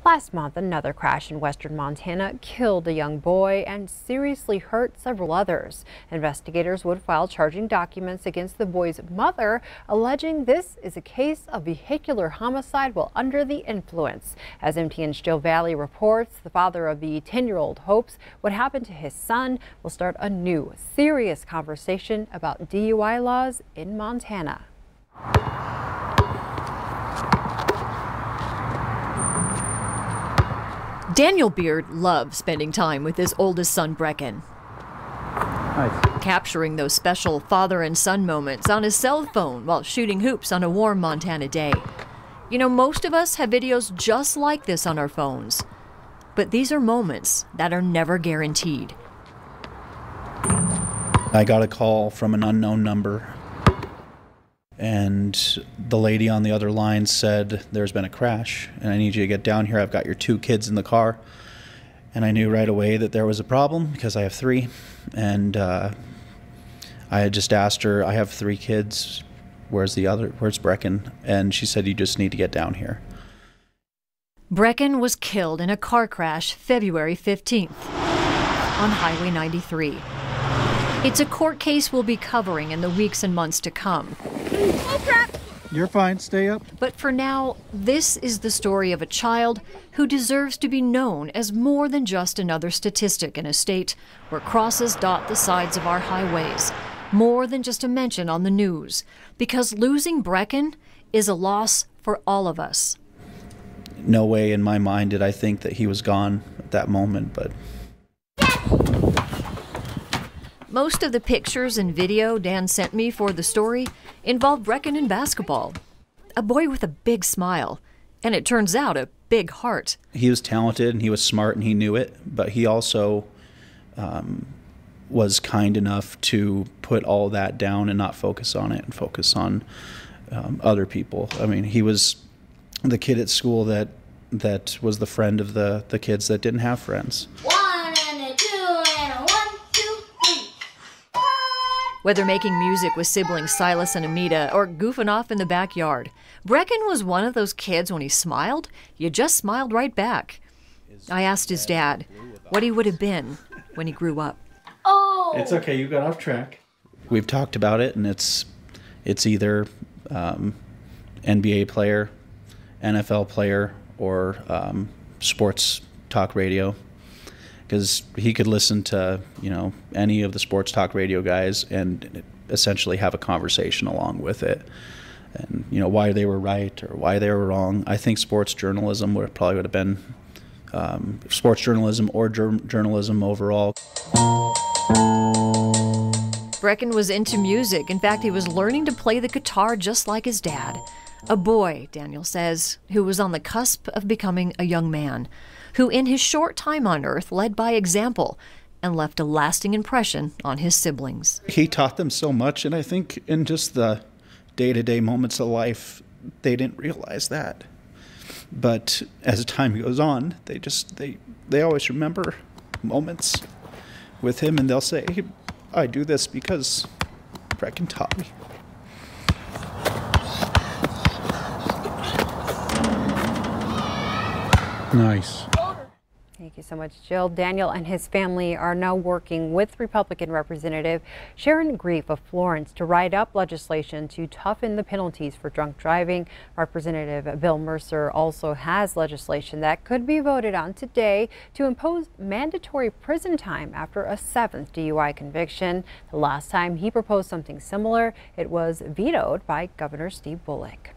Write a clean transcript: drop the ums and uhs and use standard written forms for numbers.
Last month, another crash in western Montana killed a young boy and seriously hurt several others. Investigators would file charging documents against the boy's mother, alleging this is a case of vehicular homicide while under the influence. As MTN's Jill Valley reports, the father of the 10-year-old hopes what happened to his son will start a new, serious conversation about DUI laws in Montana. Daniel Beard loves spending time with his oldest son, Brecken. Nice. Capturing those special father and son moments on his cell phone while shooting hoops on a warm Montana day. You know, most of us have videos just like this on our phones. But these are moments that are never guaranteed. I got a call from an unknown number, and the lady on the other line said, "There's been a crash and I need you to get down here. I've got your 2 kids in the car." And I knew right away that there was a problem because I have 3. And I had just asked her, "I have 3 kids. Where's Brecken?" And she said, "You just need to get down here." Brecken was killed in a car crash February 15th on Highway 93. It's a court case we'll be covering in the weeks and months to come. Oh, crap. You're fine, stay up. But for now, this is the story of a child who deserves to be known as more than just another statistic in a state where crosses dot the sides of our highways, more than just a mention on the news, because losing Brecken is a loss for all of us. No way in my mind did I think that he was gone at that moment, but... Most of the pictures and video Dan sent me for the story involve Brecken in basketball. A boy with a big smile, and it turns out a big heart. He was talented and he was smart and he knew it, but he also was kind enough to put all that down and not focus on it and focus on other people. I mean, he was the kid at school that was the friend of the kids that didn't have friends. Whether making music with siblings Silas and Amita or goofing off in the backyard, Brecken was one of those kids when he smiled, you just smiled right back. I asked his dad what he would have been when he grew up. Oh! It's okay, you got off track. We've talked about it, and it's either NBA player, NFL player, or sports talk radio. Because he could listen to, you know, any of the sports talk radio guys and essentially have a conversation along with it. And, you know, why they were right or why they were wrong. I think sports journalism would have been sports journalism or journalism overall. Brecken was into music. In fact, he was learning to play the guitar just like his dad. A boy, Daniel says, who was on the cusp of becoming a young man, who in his short time on Earth led by example and left a lasting impression on his siblings. He taught them so much, and I think in just the day-to-day moments of life, they didn't realize that. But as time goes on, they always remember moments with him, and they'll say, "Hey, I do this because Brecken taught me." Nice. Thank you so much, Jill. Daniel and his family are now working with Republican Representative Sharon Grief of Florence to write up legislation to toughen the penalties for drunk driving. Representative Bill Mercer also has legislation that could be voted on today to impose mandatory prison time after a 7th DUI conviction. The last time he proposed something similar, it was vetoed by Governor Steve Bullock.